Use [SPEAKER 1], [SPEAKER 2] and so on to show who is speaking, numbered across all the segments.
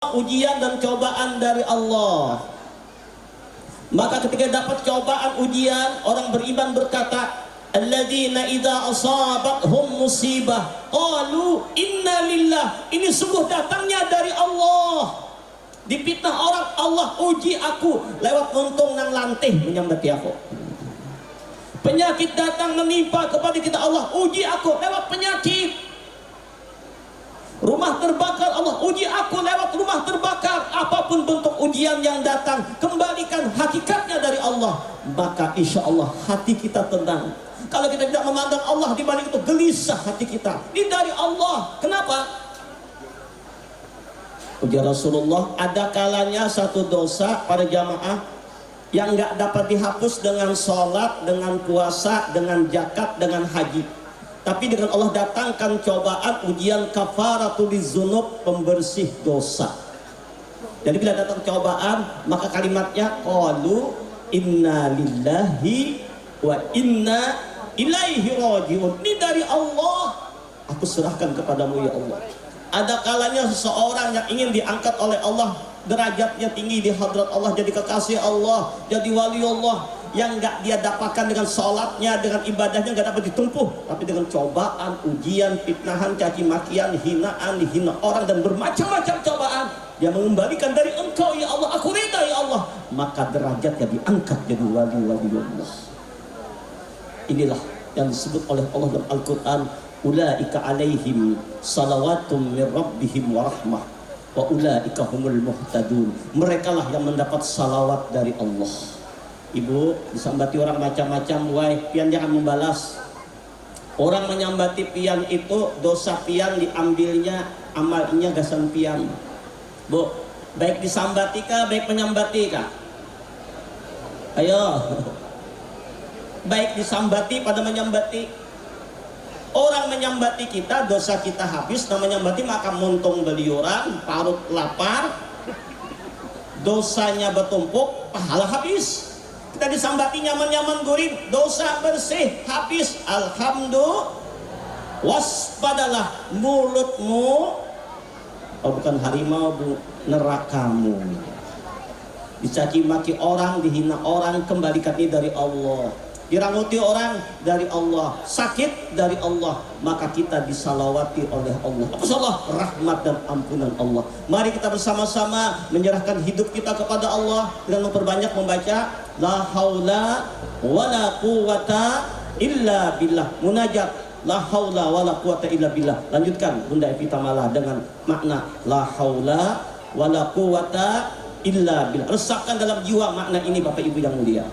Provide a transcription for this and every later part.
[SPEAKER 1] ujian dan cobaan dari Allah. Maka ketika dapat cobaan ujian, orang beriman berkata, alladzina idza asabathum musibah qalu inna lillah. Ini sungguh datangnya dari Allah. Dipitnah orang, Allah uji aku lewat untung nang lantih menyambati aku. Penyakit datang menimpa kepada kita, Allah uji aku lewat penyakit. Rumah terbakar, Allah uji aku lewat rumah terbakar. Apapun bentuk ujian yang datang, kembalikan hakikatnya dari Allah, maka insya Allah hati kita tenang. Kalau kita tidak memandang Allah di balik itu, gelisah hati kita. Ini dari Allah. Kenapa? Ujar Rasulullah, ada kalanya satu dosa pada jamaah yang nggak dapat dihapus dengan sholat, dengan puasa, dengan zakat, dengan haji. Tapi dengan Allah datangkan cobaan, ujian kafaratul dzunub, pembersih dosa. Jadi bila datang cobaan, maka kalimatnya qalu inna lillahi wa inna ilaihi rajiun. Ini dari Allah, aku serahkan kepadamu ya Allah. Ada kalanya seseorang yang ingin diangkat oleh Allah, derajatnya tinggi di hadrat Allah, jadi kekasih Allah, jadi wali Allah, yang nggak dia dapatkan dengan sholatnya, dengan ibadahnya nggak dapat ditumpuh, tapi dengan cobaan, ujian, fitnahan, caci makian, hinaan, dihina orang dan bermacam-macam cobaan, dia mengembalikan dari Engkau ya Allah, aku ridha ya Allah, maka derajatnya diangkat jadi wali-wali Allah. Inilah yang disebut oleh Allah dalam Al-Quran, ulaika alaihim salawatum min rabbihim wa rahmah wa ulaika humul muhtadun. Mereka lah yang mendapat salawat dari Allah. Ibu disambati orang macam-macam, wah pian jangan membalas. Orang menyambati pian itu, dosa pian diambilnya, amalnya gasan pian. Bu, baik disambati kah, baik menyambati kah? Ayo, baik disambati pada menyambati. Orang menyambati kita, dosa kita habis. Namanya menyambati maka muntung beli orang, parut lapar, dosanya bertumpuk, pahala habis. Kita disambati nyaman-nyaman gurih, dosa bersih habis, alhamdulillah. Waspadalah mulutmu, oh bukan harimau bu, nerakamu. Dicaci maki orang, dihina orang, kembalikan ini dari Allah. Dirangkuti orang dari Allah, sakit dari Allah, maka kita disalawati oleh Allah. Apa salah? Rahmat dan ampunan Allah. Mari kita bersama-sama menyerahkan hidup kita kepada Allah dengan memperbanyak membaca la haula wala quwata illa billah. Munajat la haula wala quwata illa billah. Lanjutkan Bunda Evita Mala dengan makna la haula wala quwata illa billah. Resapkan dalam jiwa makna ini Bapak Ibu yang mulia.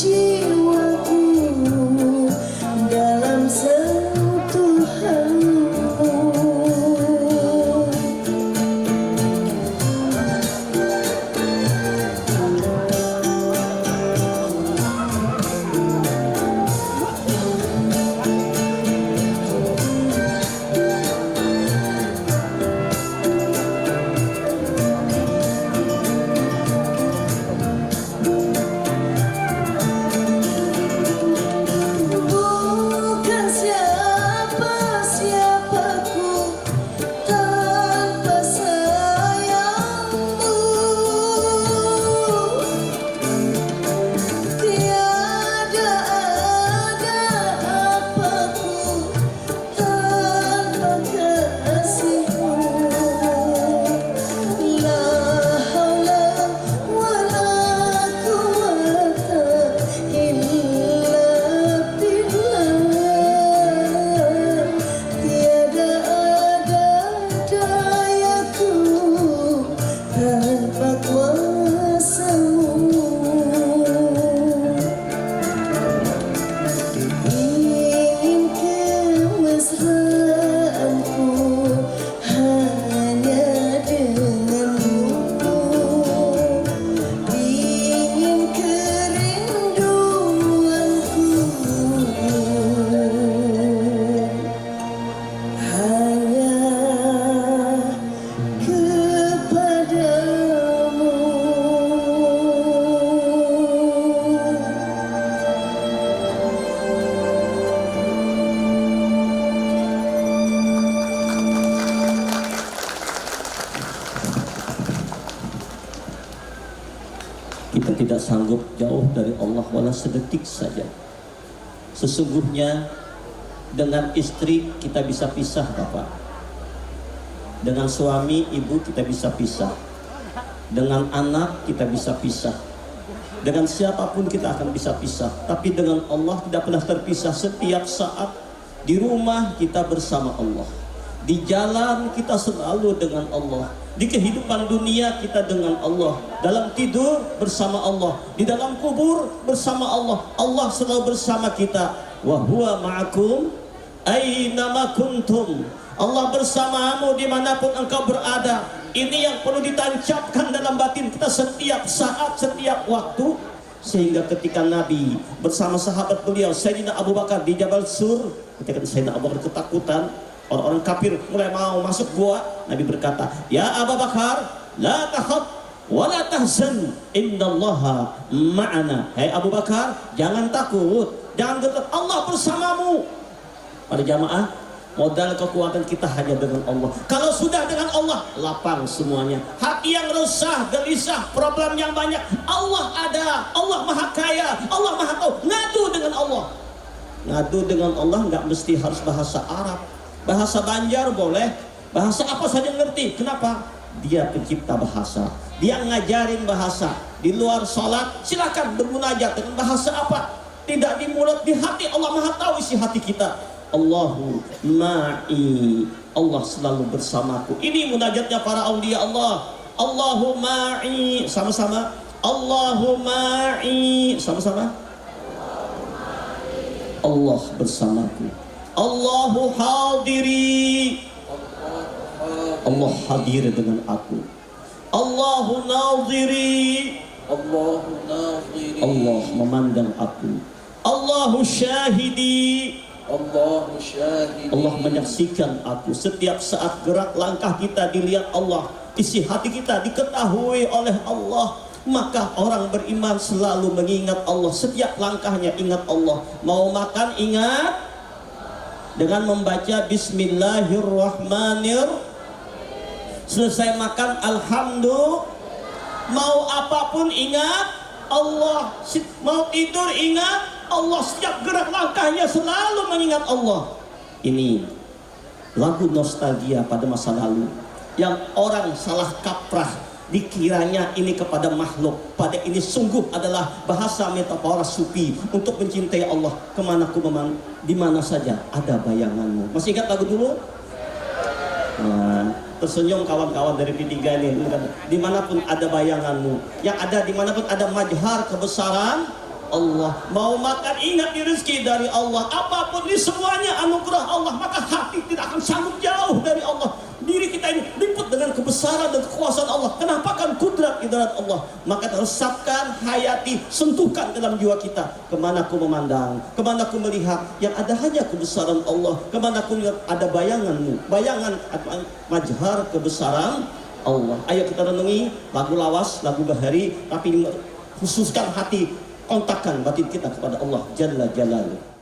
[SPEAKER 2] jiwaku dalam sentuhanmu. Bukan siapa-siapaku tanpa sayangmu. Tiada ada apaku tanpa kasihmu. La haula wala quwwata illa billah. Tiada ada dayaku tanpa kuasamu. Ingin kemesraanku hanya denganmu. Ingin kerinduanku hanya kepadamu.
[SPEAKER 1] Kita tidak sanggup jauh dari Allah wala sedetik saja. Sesungguhnya dengan istri kita bisa pisah, Bapak. Dengan suami, ibu kita bisa pisah. Dengan anak kita bisa pisah. Dengan siapapun kita akan bisa pisah. Tapi dengan Allah tidak pernah terpisah. Setiap saat di rumah kita bersama Allah. Di jalan kita selalu dengan Allah. Di kehidupan dunia kita dengan Allah. Dalam tidur bersama Allah. Di dalam kubur bersama Allah. Allah selalu bersama kita. Wa huwa ma'akum aynama kuntum. Allah bersamamu dimanapun engkau berada. Ini yang perlu ditancapkan dalam batin kita setiap saat, setiap waktu. Sehingga ketika Nabi bersama sahabat beliau Sayyidina Abu Bakar di Jabal Sur, ketika Sayyidina Abu Bakar ketakutan, orang-orang kafir mulai mau masuk gua, Nabi berkata, "Ya Abu Bakar, la takhaf wa la tahzan, innallaha ma'ana." Hai Abu Bakar, jangan takut, jangan getar, Allah bersamamu. Pada jamaah, modal kekuatan kita hanya dengan Allah. Kalau sudah dengan Allah, lapang semuanya. Hati yang resah, gelisah, problem yang banyak, Allah ada, Allah maha kaya, Allah maha tahu. Ngadu dengan Allah. Ngadu dengan Allah nggak mesti harus bahasa Arab. Bahasa Banjar boleh, bahasa apa saja ngerti. Kenapa? Dia pencipta bahasa, dia ngajarin bahasa. Di luar sholat silakan bermunajat dengan bahasa apa, tidak di mulut, di hati. Allah maha tahu isi hati kita. Allahu ma'i, Allah selalu bersamaku. Ini munajatnya para aulia Allah. Allahu ma'i, sama-sama. Allahu ma'i, sama-sama. Allah bersamaku. Allahu hadiri, Allah hadir dengan aku. Allahu nadhiri, Allah memandang aku. Allahu syahidi, Allah menyaksikan aku. Setiap saat gerak langkah kita dilihat Allah. Isi hati kita diketahui oleh Allah. Maka orang beriman selalu mengingat Allah. Setiap langkahnya ingat Allah. Mau makan ingat dengan membaca Bismillahirrahmanirrahim. Selesai makan alhamdulillah. Mau apapun ingat Allah. Mau tidur ingat Allah. Setiap gerak langkahnya selalu mengingat Allah. Ini lagu nostalgia pada masa lalu yang orang salah kaprah, dikiranya ini kepada makhluk. Pada ini sungguh adalah bahasa metafora sufi untuk mencintai Allah. Kemana ku memang, di mana saja ada bayanganmu. Masih ingat lagu dulu? Nah, tersenyum kawan-kawan dari P3 ini. Dimanapun ada bayanganmu, yang ada dimanapun ada majhar kebesaran Allah. Mau makan ingat di rezeki dari Allah. Apapun ini semuanya anugerah Allah. Maka hati tidak akan sanggup jauh dari Allah. Diri kita ini liput dengan kebesaran dan kekuasaan Allah. Kenapa? Kan kudrat idrat Allah. Maka resapkan, hayati, sentuhkan dalam jiwa kita. Kemana aku memandang, kemana aku melihat, yang ada hanya kebesaran Allah. Kemana aku lihat ada bayanganmu, bayangan majhar kebesaran Allah. Ayo kita renungi lagu lawas, lagu bahari, tapi khususkan hati, kontakkan batin kita kepada Allah Jalla Jalaluhu.